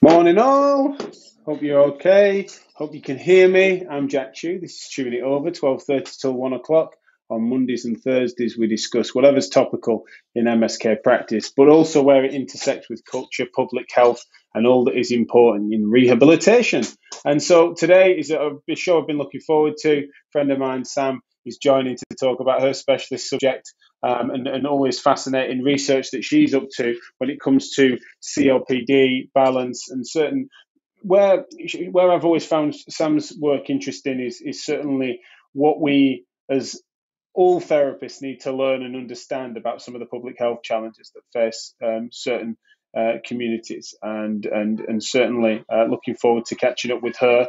Morning all. Hope you're okay. Hope you can hear me. I'm Jack Chew. This is Chewing It Over, 12:30 till 1 o'clock. On Mondays and Thursdays, we discuss whatever's topical in MSK practice, but also where it intersects with culture, public health, and all that is important in rehabilitation. And so today is a show I've been looking forward to. A friend of mine, Sam, is joining to talk about her specialist subject and always fascinating research that she's up to when it comes to COPD, balance, and certain where I've always found Sam's work interesting is certainly what we as all therapists need to learn and understand about some of the public health challenges that face certain communities, and certainly looking forward to catching up with her.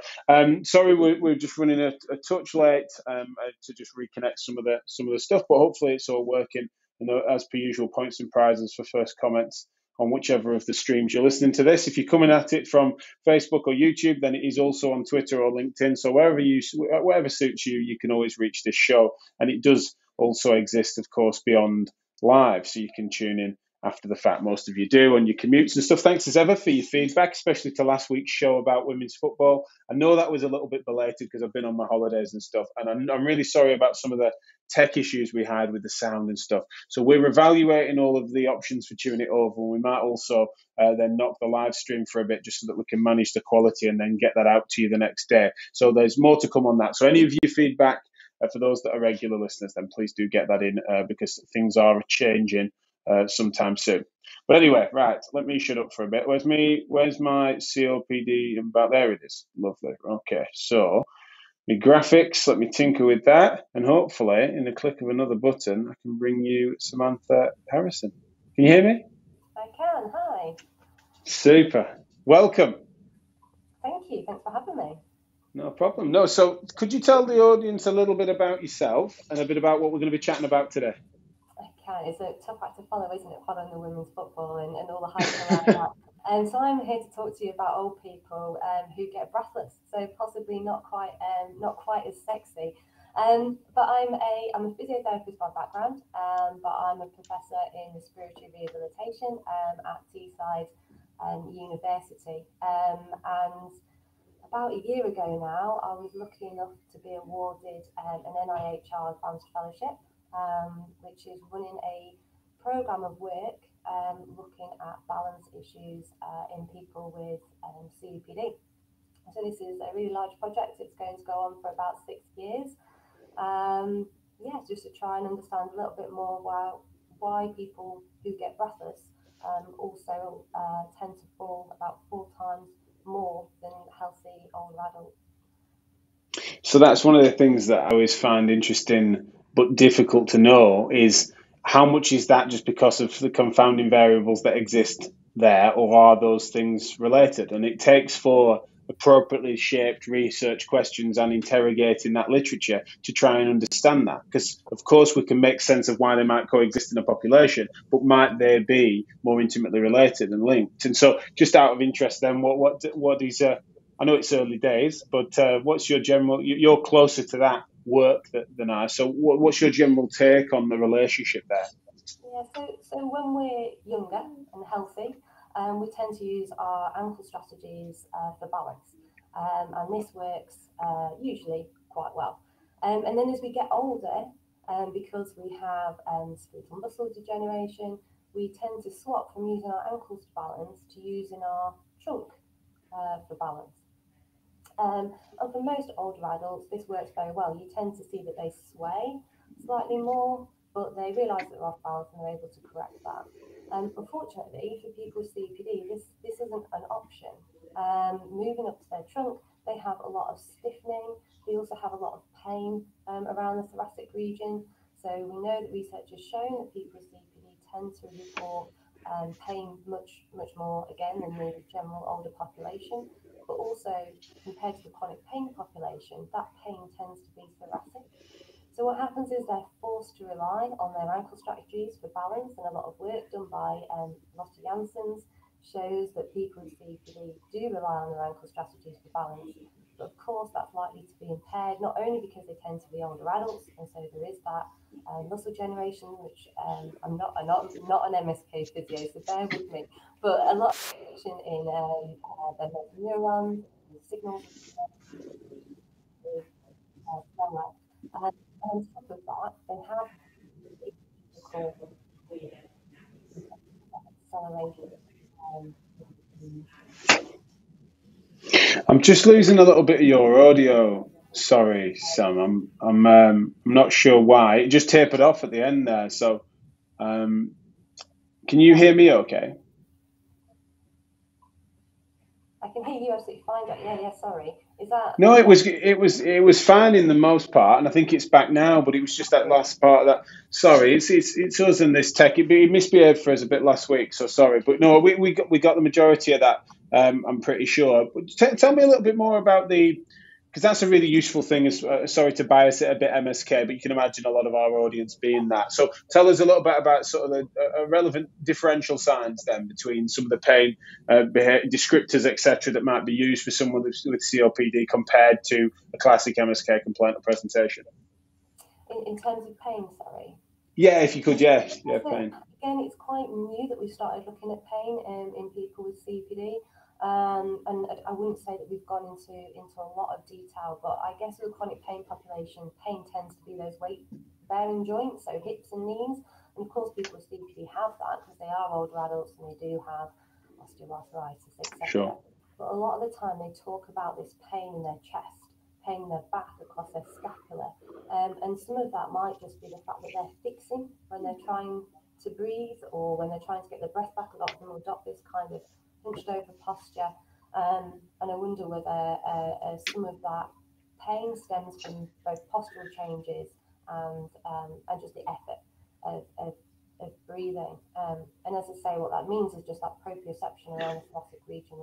Sorry, we're just running a touch late to just reconnect some of the stuff, but hopefully it's all working. And as per usual, points and prizes for first comments on whichever of the streams you're listening to this. If you're coming at it from Facebook or YouTube, then it is also on Twitter or LinkedIn. So whatever suits you, you can always reach this show. And it does also exist, of course, beyond live. So you can tune in after the fact. Most of you do on your commutes and stuff. Thanks as ever for your feedback, especially to last week's show about women's football. I know that was a little bit belated because I've been on my holidays and stuff. And I'm really sorry about some of the tech issues we had with the sound and stuff. So we're evaluating all of the options for tuning it over. And we might also then knock the live stream for a bit just so that we can manage the quality and then get that out to you the next day. So there's more to come on that. So any of your feedback, for those that are regular listeners, then please do get that in because things are changing sometime soon. But anyway, right, let me shut up for a bit. Where's my COPD? About there it is. Lovely. Okay, so my graphics, let me tinker with that, and hopefully in the click of another button I can bring you Samantha Harrison. Can you hear me? I can. Hi. Super. Welcome. Thank you. Thanks for having me. No problem. No, so could you tell the audience a little bit about yourself and a bit about what we're going to be chatting about today? Okay, it's a tough act to follow, isn't it? Following the women's football and all the hype around that. And so I'm here to talk to you about old people who get breathless. So possibly not quite as sexy. But I'm a physiotherapist by background, but I'm a professor in respiratory rehabilitation at Teesside University. And about a year ago now, I was lucky enough to be awarded an NIHR Advanced Fellowship, which is running a program of work looking at balance issues in people with COPD. So this is a really large project. It's going to go on for about 6 years. Just to try and understand a little bit more why people who get breathless also tend to fall about 4 times more than healthy older adults. So that's one of the things that I always find interesting but difficult to know is how much is that just because of the confounding variables that exist there, or are those things related? And it takes for appropriately shaped research questions and interrogating that literature to try and understand that. Because, of course, we can make sense of why they might coexist in a population, but might they be more intimately related and linked? And so, just out of interest, then, what is I know it's early days, but what's your general? You're closer to that work than I. So, what's your general take on the relationship there? Yeah, so when we're younger and healthy, we tend to use our ankle strategies for balance, and this works usually quite well. And then as we get older, because we have skeletal muscle degeneration, we tend to swap from using our ankles to balance to using our trunk for balance. And for most older adults, this works very well. You tend to see that they sway slightly more, but they realise that they're off balance and they're able to correct that. Unfortunately, for people with COPD, this isn't an option. Moving up to their trunk, they have a lot of stiffening. They also have a lot of pain around the thoracic region. So we know that research has shown that people with COPD tend to report pain much more again than the general older population. But also, compared to the chronic pain population, that pain tends to be thoracic. So what happens is they're forced to rely on their ankle strategies for balance, and a lot of work done by Lotte Janssens shows that people with COPD do rely on their ankle strategies for balance. But of course, that's likely to be impaired, not only because they tend to be older adults, and so there is that muscle generation, which I'm not an MSK physio, so bear with me, but a lot of action in the motor neurons, the signals, somewhere. And on top of that, they have what called acceleration. I'm just losing a little bit of your audio. Sorry, Sam. I'm not sure why. It just tapered off at the end there. So, can you hear me? Okay. I can hear you absolutely fine, Jack. Yeah, sorry. Is that? No, it was fine in the most part, and I think it's back now. But it was just that last part of that. Sorry, it's us and this tech. It misbehaved for us a bit last week, so sorry. But no, we got the majority of that. I'm pretty sure. But tell me a little bit more about because that's a really useful thing. Sorry to bias it a bit, MSK, but you can imagine a lot of our audience being that. So tell us a little bit about sort of the relevant differential signs then between some of the pain descriptors, etc., that might be used for someone with COPD compared to a classic MSK complaint or presentation. In terms of pain, sorry. Yeah, if you could, yeah, pain. Again, it's quite new that we started looking at pain in people with COPD. And I wouldn't say that we've gone into a lot of detail, but I guess with a chronic pain population, pain tends to be those weight-bearing joints, so hips and knees. And of course, people with COPD have that because they are older adults and they do have osteoarthritis, etc. Sure. But a lot of the time, they talk about this pain in their chest, pain in their back, across their scapula. And some of that might just be the fact that they're fixing when they're trying to breathe or when they're trying to get their breath back. A lot of them will adopt this kind of hunched over posture. And I wonder whether some of that pain stems from both postural changes and just the effort of breathing. And as I say, what that means is just that proprioception around the thoracic region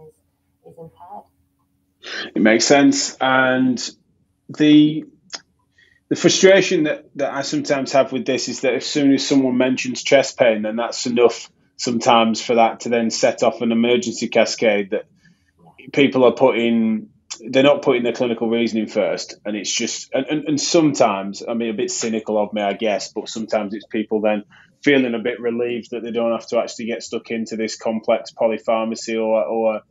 is impaired. It makes sense. And the frustration that I sometimes have with this is that as soon as someone mentions chest pain, then that's enough sometimes for that to then set off an emergency cascade that people are they're not putting their clinical reasoning first. And it's just, and sometimes, I mean, a bit cynical of me, I guess, but sometimes it's people then feeling a bit relieved that they don't have to actually get stuck into this complex polypharmacy or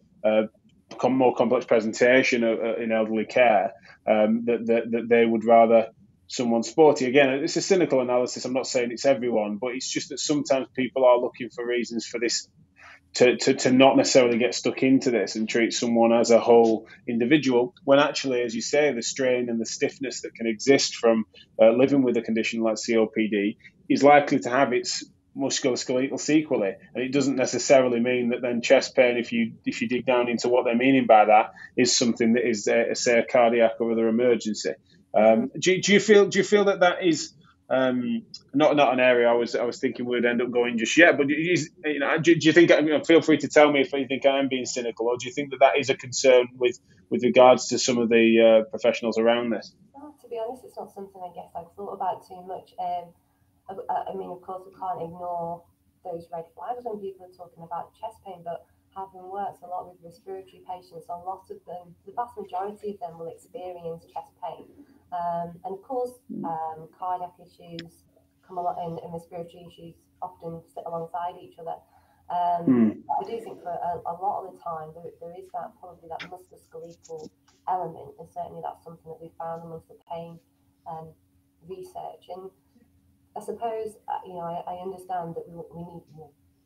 more complex presentation in elderly care, that they would rather someone sporty. Again, it's a cynical analysis. I'm not saying it's everyone, but it's just that sometimes people are looking for reasons for this to not necessarily get stuck into this and treat someone as a whole individual, when actually, as you say, the strain and the stiffness that can exist from living with a condition like COPD is likely to have its musculoskeletal sequelae, and it doesn't necessarily mean that then chest pain, if you dig down into what they're meaning by that, is something that is say a cardiac or other emergency. Do you feel that is not an area I was thinking we'd end up going just yet? But do you think? Feel free to tell me if you think I am being cynical, or do you think that is a concern with regards to some of the professionals around this? Well, to be honest, it's not something I guess I've thought about too much. I mean, of course, we can't ignore those red flags when people are talking about chest pain, but having worked a lot with respiratory patients, a lot of them, the vast majority of them will experience chest pain. And of course, cardiac issues come along and respiratory issues often sit alongside each other. I do think for a lot of the time there is probably that musculoskeletal element, and certainly that's something that we found amongst the pain research. And I suppose I understand that we need,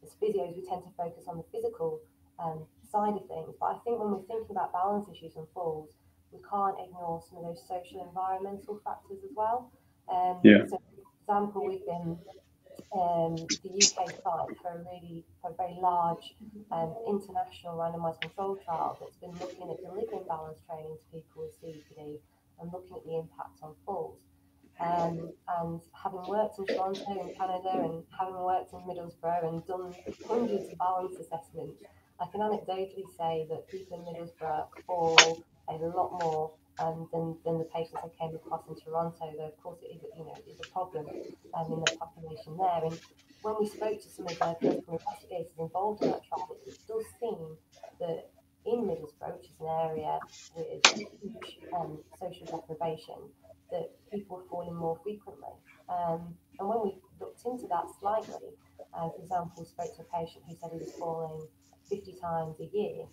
as physios, we tend to focus on the physical side of things, but I think when we're thinking about balance issues and falls, we can't ignore some of those social environmental factors as well. So, for example, we've been the UK site for a very large international randomised control trial that's been looking at delivering balance training to people with COPD and looking at the impact on falls. And having worked in Toronto in Canada and having worked in Middlesbrough and done hundreds of balance assessments, I can anecdotally say that people in Middlesbrough fall a lot more than the patients I came across in Toronto. Though of course it is a problem in the population there. And when we spoke to some of the clinical investigators involved in that trial, it does seem that in Middlesbrough, which is an area with a huge observation that people were falling more frequently. And when we looked into that slightly, for example, spoke to a patient who said he was falling 50 times a year.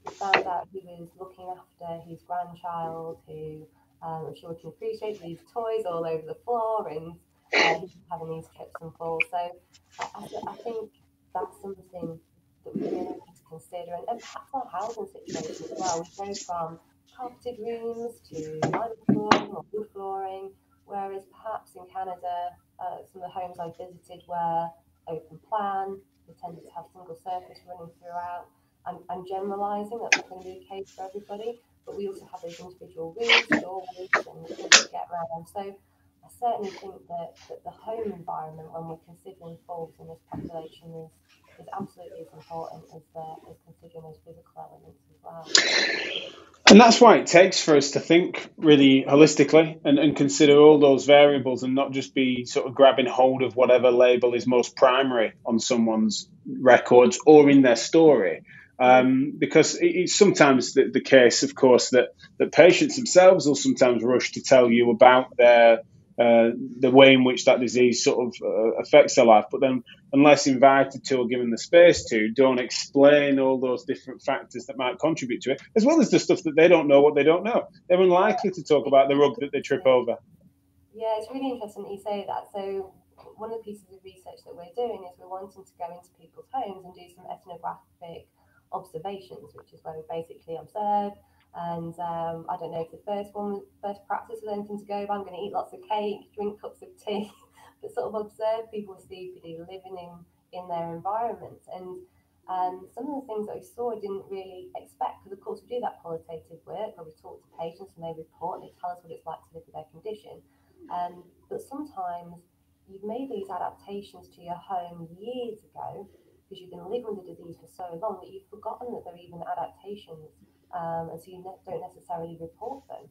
We found out he was looking after his grandchild who, I'm sure we can appreciate, these toys all over the floor, and he was having these trips and falls. So I think that's something that we really need to consider, and perhaps our housing situation as well. We go from carpeted rooms to vinyl flooring or wood flooring, whereas perhaps in Canada, some of the homes I visited were open plan. They tended to have single surface running throughout. I'm generalising, that's not going to be the case for everybody, but we also have those individual rooms, doorways, and things to get around. So I certainly think that the home environment, when we're considering falls in this population, is absolutely as important as considering those physical elements as well. And that's why it takes for us to think really holistically and consider all those variables and not just be sort of grabbing hold of whatever label is most primary on someone's records or in their story. Because it's sometimes the case, of course, that patients themselves will sometimes rush to tell you about the way in which that disease sort of affects their life, but then unless invited to or given the space to, don't explain all those different factors that might contribute to it, as well as the stuff that they don't know what they don't know. They're unlikely to talk about the rug that they trip over. Yeah, it's really interesting that you say that. So one of the pieces of research that we're doing is we're wanting to go into people's homes and do some ethnographic observations, which is where we basically observe. And I don't know if the first practice was anything to go by. I'm going to eat lots of cake, drink cups of tea, but sort of observe people with COPD living in their environment. And some of the things that we saw I didn't really expect, because of course we do that qualitative work where we talk to patients and they report and they tell us what it's like to live with their condition. But sometimes you've made these adaptations to your home years ago because you've been living with the disease for so long that you've forgotten that they're even adaptations, and so you don't necessarily report them.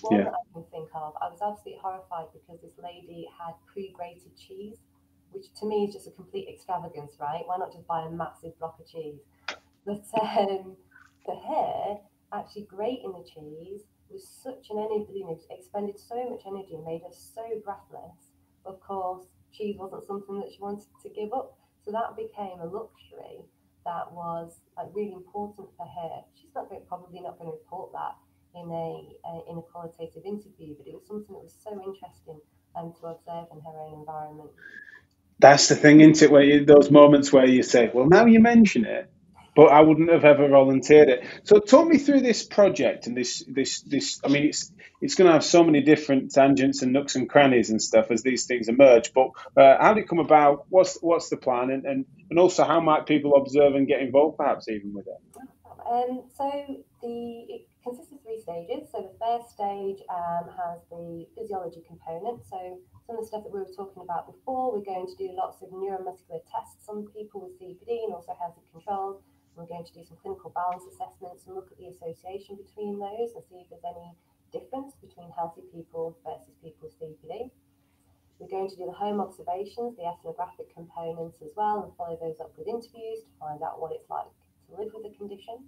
One that I can think of, I was absolutely horrified because this lady had pre-grated cheese, which to me is just a complete extravagance, right? Why not just buy a massive block of cheese? But for her, actually grating the cheese was such an energy, expended so much energy and made her so breathless. Of course, cheese wasn't something that she wanted to give up, so that became a luxury that was really important for her. She's probably not going to report that in a qualitative interview, but it was something that was so interesting to observe in her own environment. That's the thing, isn't it? Where those moments where you say, "Well, now you mention it, but I wouldn't have ever volunteered it." So, talk me through this project and this. I mean, it's going to have so many different tangents and nooks and crannies and stuff as these things emerge. But how did it come about? What's the plan? And also, how might people observe and get involved, perhaps even with it? So it consists of 3 stages. So the first stage has the physiology component. So some of the stuff that we were talking about before, we're going to do lots of neuromuscular tests on people with COPD and also healthy controls. We're going to do some clinical balance assessments and look at the association between those and see if there's any difference between healthy people versus people with COPD. We're going to do the home observations, the ethnographic components as well, and follow those up with interviews to find out what it's like to live with the condition.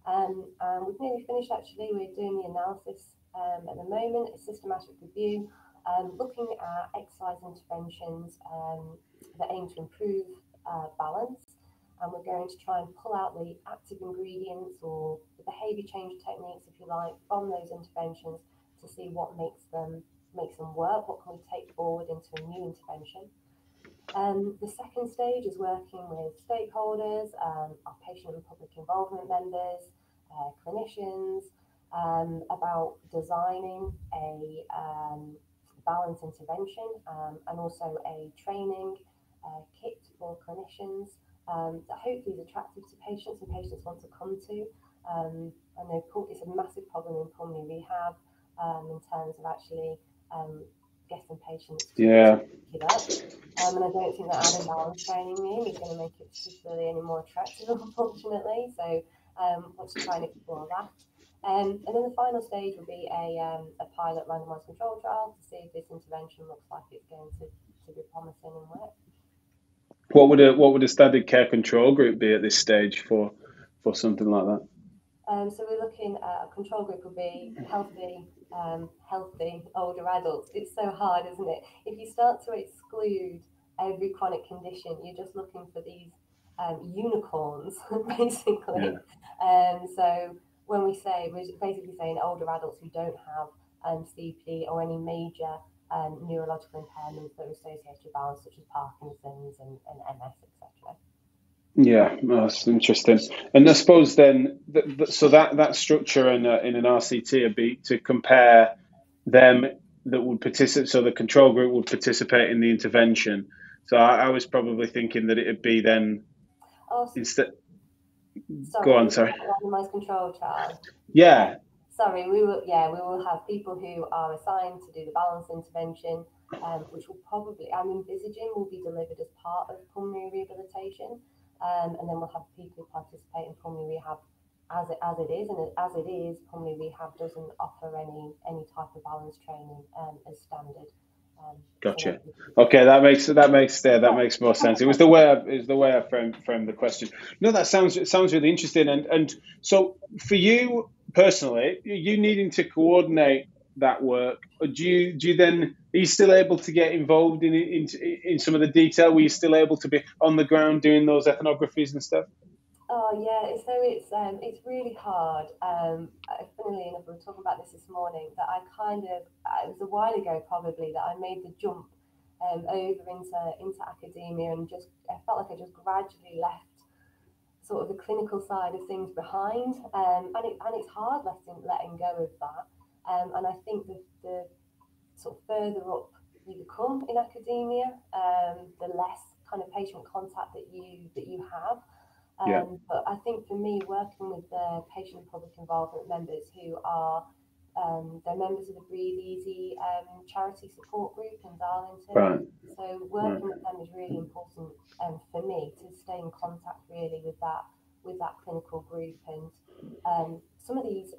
And we've nearly finished actually. We're doing the analysis at the moment, a systematic review, looking at exercise interventions that aim to improve balance. And we're going to try and pull out the active ingredients or the behaviour change techniques, if you like, from those interventions to see what makes them work, what can we take forward into a new intervention. The second stage is working with stakeholders, our patient and public involvement members, clinicians, about designing a balance intervention and also a training kit for clinicians that hopefully is attractive to patients and patients want to come to. I know it's a massive problem in pulmonary rehab in terms of actually getting patients to pick it up. And I don't think that adding balance training in is going to make it particularly any more attractive, unfortunately. So want to try and explore that. And then the final stage will be a pilot randomized control trial to see if this intervention looks like it's going to be promising and work. What would a standard care control group be at this stage for something like that? So we're looking at a control group will be healthy healthy older adults. It's so hard, isn't it? If you start to exclude every chronic condition, you're just looking for these unicorns, basically. So when we say, we're basically saying older adults who don't have COPD or any major neurological impairments that are associated with balance, such as Parkinson's and MS, etc. Yeah, that's interesting. And I suppose then, so that structure in an RCT would be to compare them that would participate. So the control group would participate in the intervention. So I was probably thinking that it'd be then instead. Go on, Sorry, sorry. randomized control trial. Yeah. Sorry, we will have people who are assigned to do the balance intervention, which will probably, I'm envisaging, will be delivered as part of pulmonary rehabilitation, and then we'll have people who participate in pulmonary rehab as it is, and as it is, pulmonary rehab doesn't offer any type of balance training as standard. Gotcha. Okay, that makes more sense. It was the way I framed the question. No, it sounds really interesting. And so for you personally, you needing to coordinate that work, or do you then, are you still able to get involved in some of the detail? Were you still able to be on the ground doing those ethnographies and stuff? Oh yeah, so it's really hard. Funnily enough, we were talking about this morning. That it was a while ago probably that I made the jump over into academia, and I felt like I just gradually left sort of the clinical side of things behind, and it's hard letting go of that. And I think the sort of further up you become in academia, the less kind of patient contact that you have. But I think for me, working with the patient and public involvement members who are they're members of the Breathe Easy charity support group in Darlington. Right. So working with them is really important for me to stay in contact really with that clinical group. And some of these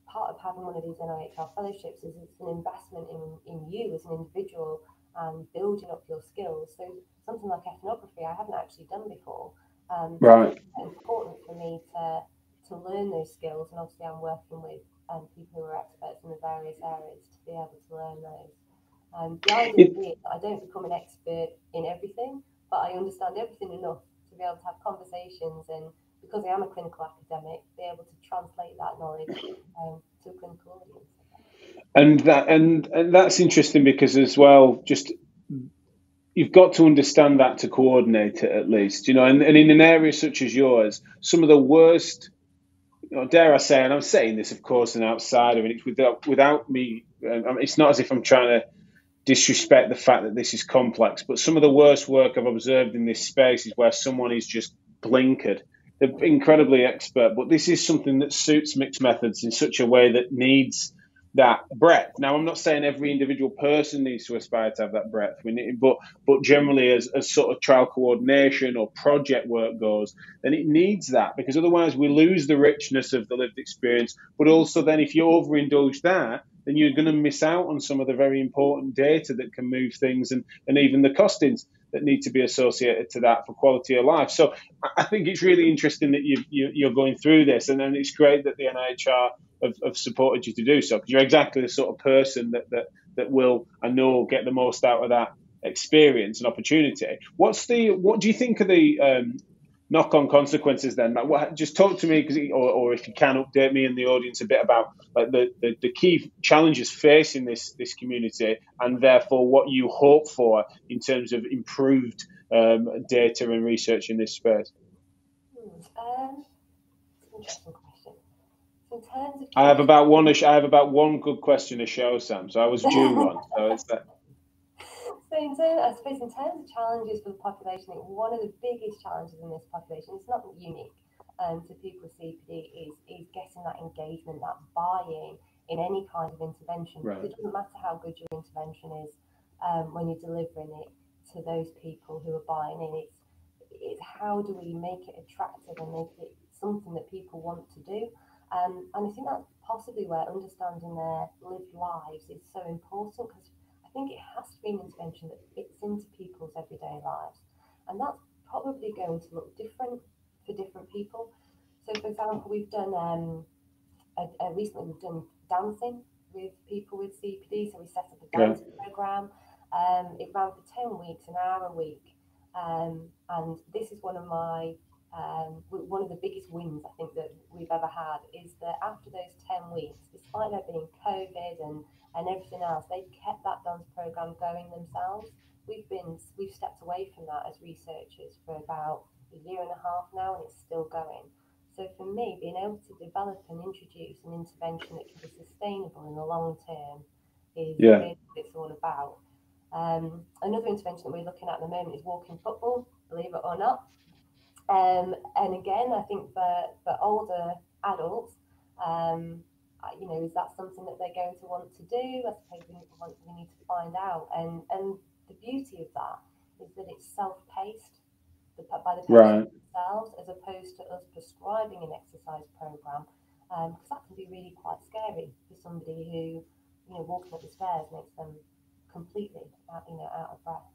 part of having one of these NIHR fellowships is it's an investment in you as an individual and building up your skills. So something like ethnography I haven't actually done before. Right. So it's important for me to learn those skills, and obviously I'm working with people who are experts in the various areas to be able to learn those. The idea is that I don't become an expert in everything, but I understand everything enough to be able to have conversations, and because I am a clinical academic, be able to translate that knowledge to a clinical audience. And that's interesting because as well, just you've got to understand that to coordinate it at least, and in an area such as yours, some of the worst, dare I say, and I'm saying this, of course, an outsider, and it's without me, it's not as if I'm trying to disrespect the fact that this is complex, but some of the worst work I've observed in this space is where someone is just blinkered. They're incredibly expert, but this is something that suits mixed methods in such a way that needs that breadth. Now, I'm not saying every individual person needs to aspire to have that breadth, but generally as sort of trial coordination or project work goes, then it needs that, because otherwise we lose the richness of the lived experience. But also then if you overindulge that, then you're going to miss out on some of the very important data that can move things, and even the costings that need to be associated to that for quality of life. So I think it's really interesting that you're going through this, and then it's great that the NIHR have supported you to do so, because you're exactly the sort of person that will, I know, get the most out of that experience and opportunity. What do you think are the knock-on consequences then? Like, just talk to me, or if you can, update me and the audience a bit about like the key challenges facing this community, and therefore what you hope for in terms of improved data and research in this space. Interesting question. So in terms of I have about one good question a show, Sam. So I was due one. So it's that. So I suppose in terms of challenges for the population, one of the biggest challenges in this population, it's not unique to people with COPD, is getting that engagement, that buy-in in any kind of intervention. Right. It doesn't matter how good your intervention is when you're delivering it to those people who are buying in. It's how do we make it attractive and make it something that people want to do. And I think that's possibly where understanding their lived lives is so important, because I think it has to be an intervention that fits into people's everyday lives. And that's probably going to look different for different people. So, for example, we've done recently we've done dancing with people with COPD. So we set up a dance program. It ran for 10 weeks, an hour a week. And this is one of the biggest wins I think that we've ever had, is that after those 10 weeks, despite there being COVID and everything else, they've kept that dance program going themselves. We've stepped away from that as researchers for about a year and a half now, and it's still going. So for me, being able to develop and introduce an intervention that can be sustainable in the long term is really what it's all about. Another intervention that we're looking at the moment is walking football, believe it or not. And again, I think for older adults, is that something that they're going to want to do? I suppose we need to find out. And the beauty of that is that it's self-paced by the patients themselves, as opposed to us prescribing an exercise program, because that can be really quite scary for somebody who, walking up the stairs makes them completely out of breath.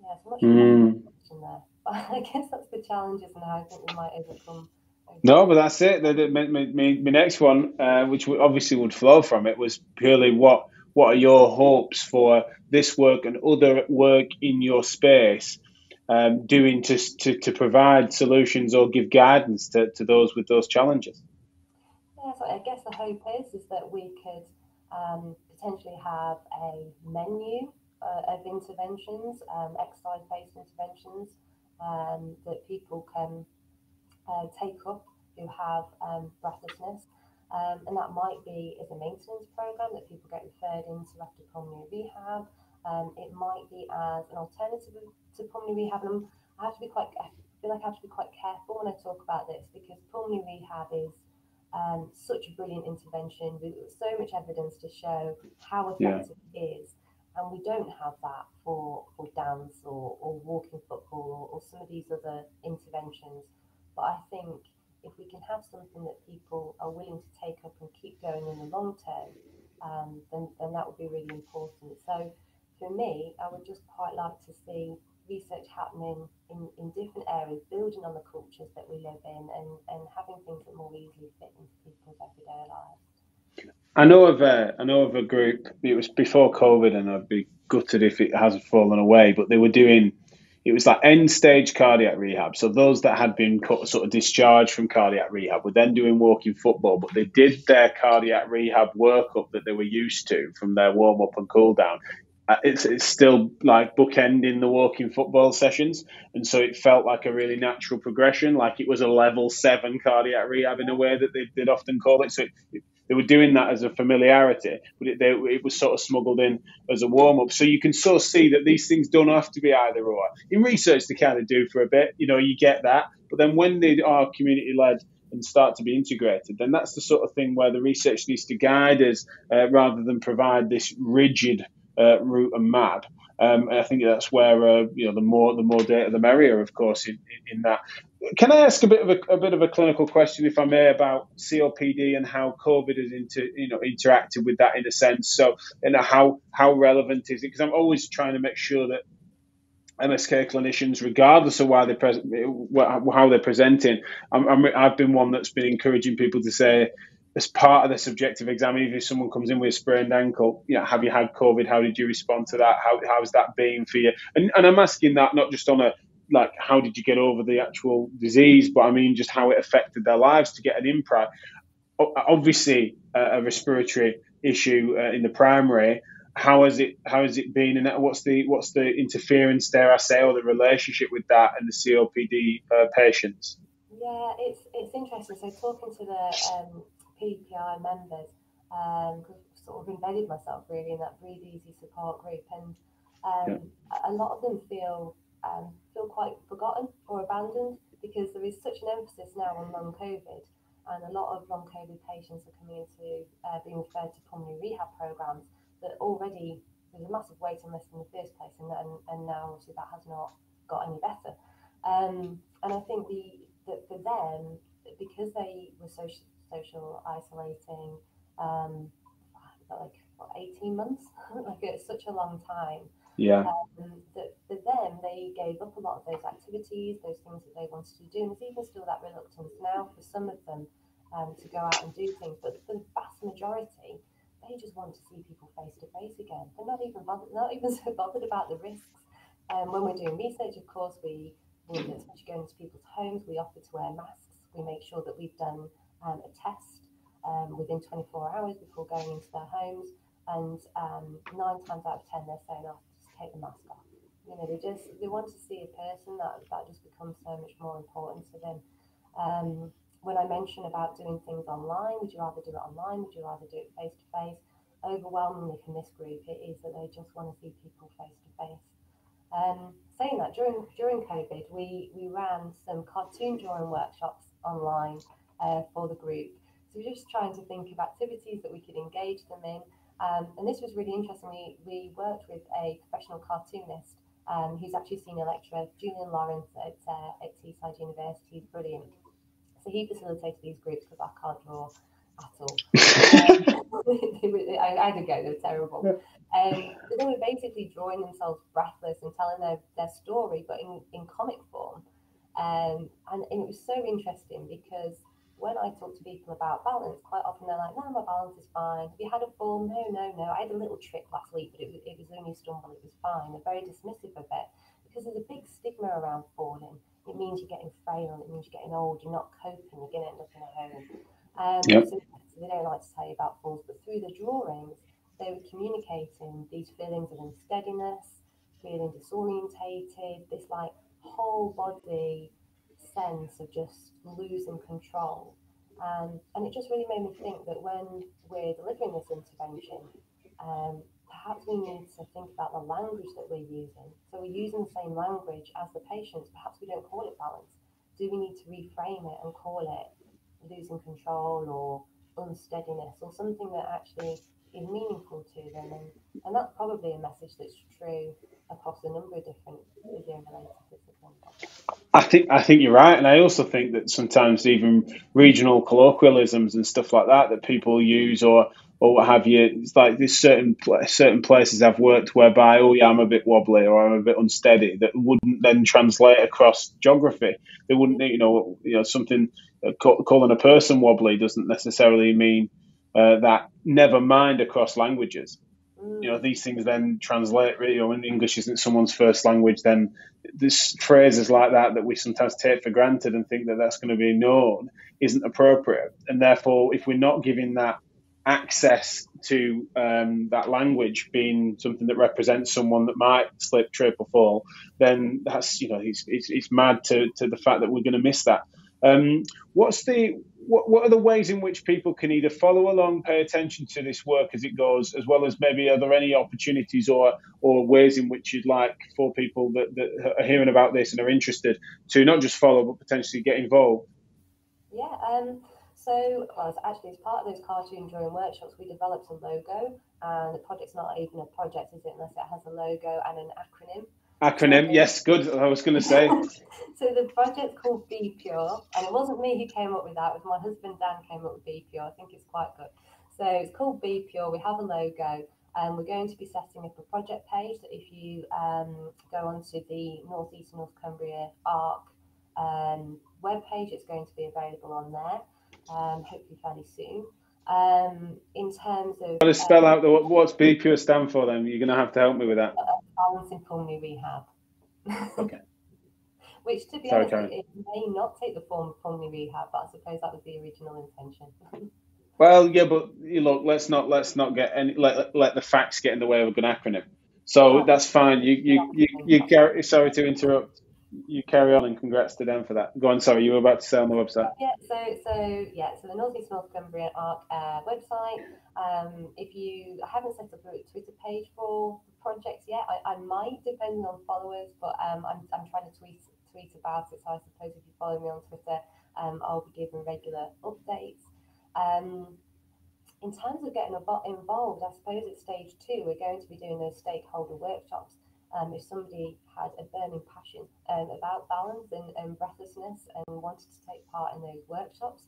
Yeah, so much in there. But I guess that's the challenges and how I think we might overcome. No, but that's it. My next one, which obviously would flow from it, was purely what are your hopes for this work and other work in your space, doing to provide solutions or give guidance to those with those challenges? Yeah, so I guess the hope is that we could potentially have a menu of interventions, exercise-based interventions that people can take up who have breathlessness. And that might be as a maintenance program that people get referred into after pulmonary rehab. It might be as an alternative to pulmonary rehab. And I feel like I have to be quite careful when I talk about this, because pulmonary rehab is such a brilliant intervention with so much evidence to show how effective it is. And we don't have that for dance or walking football or some of these other interventions. But I think if we can have something that people are willing to take up and keep going in the long term, then that would be really important. So for me, I would just quite like to see research happening in different areas, building on the cultures that we live in, and having things that more easily fit into people's everyday lives. I know of a group. It was before COVID, and I'd be gutted if it hasn't fallen away. But they were doing, it was like end stage cardiac rehab. So those that had been sort of discharged from cardiac rehab were then doing walking football, but they did their cardiac rehab workup that they were used to from their warm up and cool down. It's still like bookending the walking football sessions, and so it felt like a really natural progression, like it was a level 7 cardiac rehab in a way that they'd often call it. So they were doing that as a familiarity, but it was sort of smuggled in as a warm up. So you can sort of see that these things don't have to be either or. In research, they kind of do for a bit, you get that, but then when they are community led and start to be integrated, then that's the sort of thing where the research needs to guide us rather than provide this rigid route and map. I think that's where the more data, the merrier, of course. In that, can I ask a bit of a clinical question, if I may, about COPD and how COVID has interacted with that in a sense? So, how relevant is it? Because I'm always trying to make sure that MSK clinicians, regardless of how they're presenting, I've been one that's been encouraging people to say, as part of the subjective exam, even if someone comes in with a sprained ankle, have you had COVID? How did you respond to that? How's that been for you? And I'm asking that not just on how did you get over the actual disease, but I mean just how it affected their lives, to get an insight. Obviously, a respiratory issue in the primary. How has it been, and what's the interference, dare I say, or the relationship with that and the COPD patients? Yeah, it's interesting. So talking to the PPI members, I've sort of embedded myself really in that Breathe Easy support group, and a lot of them feel quite forgotten or abandoned, because there is such an emphasis now on long COVID, and a lot of long COVID patients are coming into being referred to pulmonary rehab programs that already there's a massive waiting list in the first place, and now obviously that has not got any better. And I think that for them, because they were social isolating, like 18 months, like it's such a long time. Yeah. That for them, they gave up a lot of those activities, those things that they wanted to do, and there's even still that reluctance now for some of them to go out and do things. But for the vast majority, they just want to see people face to face again. They're not even bothered, not even so bothered about the risks. When we're doing research, of course, we will, especially going into people's homes, we offer to wear masks. We make sure that we've done a test within 24 hours before going into their homes. And 9 times out of 10, they're saying, "Oh, just take the mask off." They want to see a person. That just becomes so much more important to them. When I mention about doing things online, would you rather do it online? Would you rather do it face to face? Overwhelmingly from this group, it is that they just want to see people face to face. Saying that, during COVID, we ran some cartoon drawing workshops online for the group. So we're just trying to think of activities that we could engage them in. And this was really interesting. We worked with a professional cartoonist who's actually a senior lecturer, Julian Lawrence at Teesside University. He's brilliant. So he facilitated these groups because I can't draw at all. I had to go, they were terrible. But they were basically drawing themselves breathless and telling their story, but in comic form. And it was so interesting because when I talk to people about balance, quite often they're like, "No, my balance is fine. Have you had a fall?" "No, no, no. I had a little trip last week, but it was only a stumble. It was fine." They're very dismissive of it because there's a big stigma around falling. It means you're getting frail. It means you're getting old. You're not coping. You're going to end up in a home. Yep. So they don't like to tell you about falls, but through the drawings, they were communicating these feelings of unsteadiness, feeling disorientated, this like whole body sense of just losing control. And it just really made me think that when we're delivering this intervention, perhaps we need to think about the language that we're using. So we're using the same language as the patients, perhaps we don't call it balance. Do we need to reframe it and call it losing control or unsteadiness or something that actually is meaningful to them? And that's probably a message that's true across a number of different physio-related disciplines. I think you're right, and I also think that sometimes even regional colloquialisms and stuff like that people use or what have you. It's like there's certain places I've worked whereby, "Oh yeah, I'm a bit wobbly" or "I'm a bit unsteady," that wouldn't then translate across geography. They wouldn't, something calling a person wobbly doesn't necessarily mean that. Never mind across languages. These things then translate. When English isn't someone's first language, then there's phrases like that we sometimes take for granted and think that that's going to be known isn't appropriate. And therefore, if we're not giving that access to that language being something that represents someone that might slip, trip, or fall, then that's it's mad to the fact that we're going to miss that. What are the ways in which people can either follow along, pay attention to this work as it goes, as well as maybe are there any opportunities or ways in which you'd like for people that are hearing about this and are interested to not just follow but potentially get involved? Yeah. So, actually, as part of those cartoon drawing workshops, we developed a logo, and the project's not even a project, is it, unless it has a logo and an acronym. Acronym, yes, good. I was going to say. So the project's called Be Pure, and it wasn't me who came up with that. It was my husband Dan came up with Be Pure. I think it's quite good. So it's called Be Pure. We have a logo, and we're going to be setting up a project page. So if you go onto the North East and North Cumbria ARC webpage, it's going to be available on there. Hopefully fairly soon. In terms of Got to spell out what's BPUR stand for, then you're going to have to help me with that. Balance in pulmonary rehab. Okay. Which, to be honest, it may not take the form of pulmonary rehab, but I suppose that was the original intention. Well, yeah, but look, let's not get any let the facts get in the way of a good acronym. So that's fine. You carry. Sorry to interrupt. You carry on, and congrats to them for that. Go on. Sorry, you were about to say on the website. Yeah. So the North East North Cumbria ARC website. I haven't set up a Twitter page for projects yet. I might, depending on followers, but I'm trying to tweet about it. So I suppose if you follow me on Twitter, I'll be giving regular updates. In terms of getting involved, I suppose at stage 2, we're going to be doing those stakeholder workshops. If somebody had a burning passion about balance and breathlessness and wanted to take part in those workshops,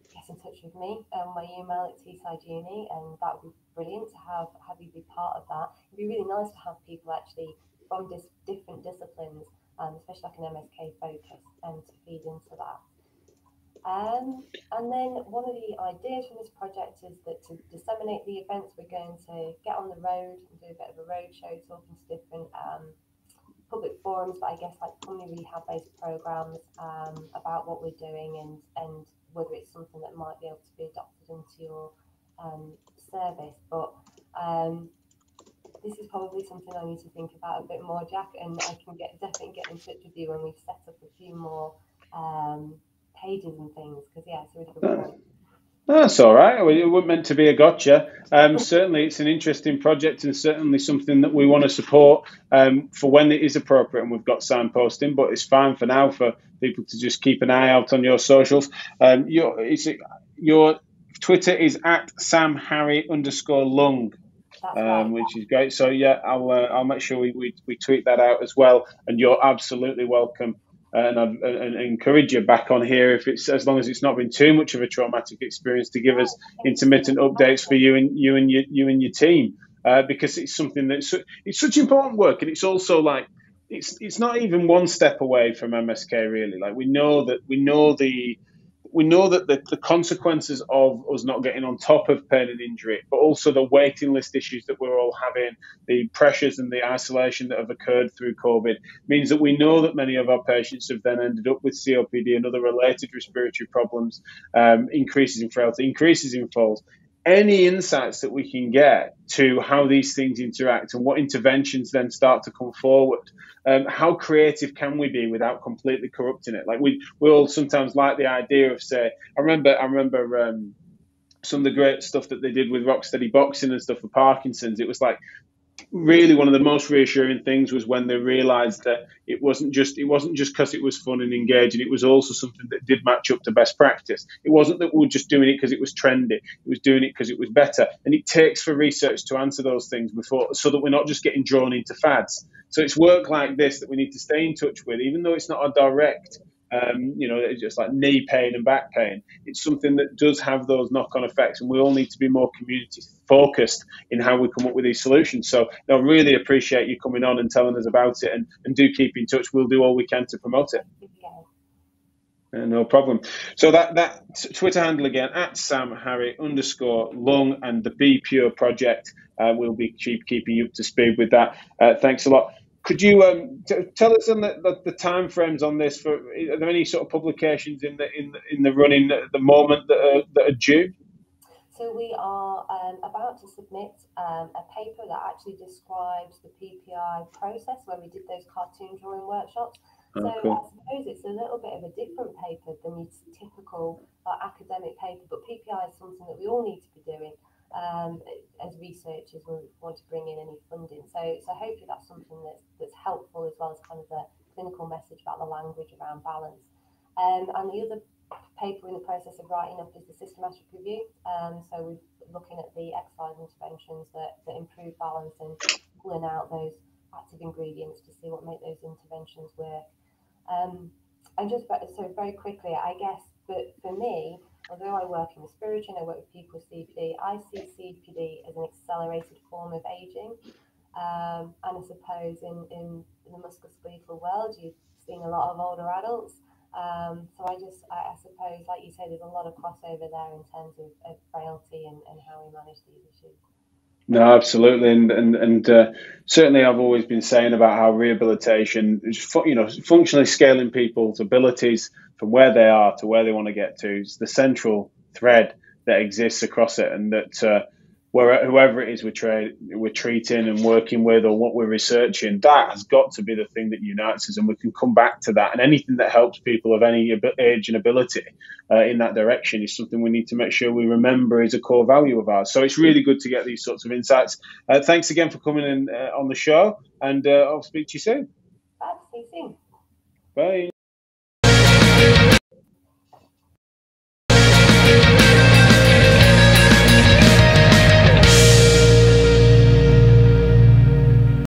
get in touch with me. My email at Teesside Uni, and that would be brilliant to have you be part of that. It'd be really nice to have people actually from different disciplines, especially like an MSK focus, and to feed into that. And then one of the ideas from this project is that to disseminate the events, we're going to get on the road and do a bit of a road show, talking to different public forums, but I guess like pulmonary rehab-based programs about what we're doing and whether it's something that might be able to be adopted into your service. But this is probably something I need to think about a bit more, Jack, and I can definitely get in touch with you when we've set up a few more pages and things, because yeah, it's a really good point. That's all right. It wasn't meant to be a gotcha. Certainly, it's an interesting project and certainly something that we want to support for when it is appropriate and we've got signposting. But it's fine for now for people to just keep an eye out on your socials. Your Twitter is at @SamHarry_lung. Right. Which is great. So yeah, I'll make sure we tweet that out as well. And you're absolutely welcome. And encourage you back on here if it's as long as it's not been too much of a traumatic experience to give us intermittent updates for you and your team because it's something it's such important work, and it's also like it's not even one step away from MSK really. Like we know that the consequences of us not getting on top of pain and injury, but also the waiting list issues that we're all having, the pressures and the isolation that have occurred through COVID, means that we know that many of our patients have then ended up with COPD and other related respiratory problems, increases in frailty, increases in falls. Any insights that we can get to how these things interact and what interventions then start to come forward. How creative can we be without completely corrupting it? Like we all sometimes like the idea of, say, I remember some of the great stuff that they did with Rocksteady Boxing and stuff for Parkinson's. It was like really one of the most reassuring things was when they realized that it wasn't just because it was fun and engaging. It was also something that did match up to best practice. It wasn't that we were just doing it because it was trendy. It was doing it because it was better. And it takes for research to answer those things before, so that we're not just getting drawn into fads. So it's work like this that we need to stay in touch with, even though it's not a direct it's just like knee pain and back pain. It's something that does have those knock-on effects, and we all need to be more community-focused in how we come up with these solutions. So I really appreciate you coming on and telling us about it, and do keep in touch. We'll do all we can to promote it. No problem. So that Twitter handle again, at @SamHarry_lung, and the Be Pure project. We'll be keeping you up to speed with that. Thanks a lot. Could you tell us on the time frames on this? Are there any sort of publications in the running at the moment that are due? So we are about to submit a paper that actually describes the PPI process where we did those cartoon drawing workshops. So cool. I suppose it's a little bit of a different paper than your typical academic paper, but PPI is something that we all need to be doing. As researchers when we want to bring in any funding. So hopefully that's something that's helpful, as well as kind of the clinical message about the language around balance. And the other paper in the process of writing up is the systematic review. So we're looking at the exercise interventions that improve balance and pulling out those active ingredients to see what make those interventions work. And just so very quickly, I guess, but for me, although I work in respiratory and I work with people with COPD, I see COPD as an accelerated form of aging. And I suppose in the musculoskeletal world, you've seen a lot of older adults. So I suppose, like you say, there's a lot of crossover there in terms of frailty and how we manage these issues. No, absolutely, and certainly I've always been saying about how rehabilitation is, functionally scaling people's abilities from where they are to where they want to get to. It's the central thread that exists across it, and that whoever it is we're treating and working with, or what we're researching, that has got to be the thing that unites us, and we can come back to that. And anything that helps people of any age and ability in that direction is something we need to make sure we remember is a core value of ours. So it's really good to get these sorts of insights. Thanks again for coming in on the show, and I'll speak to you soon. Bye. See you soon. Bye.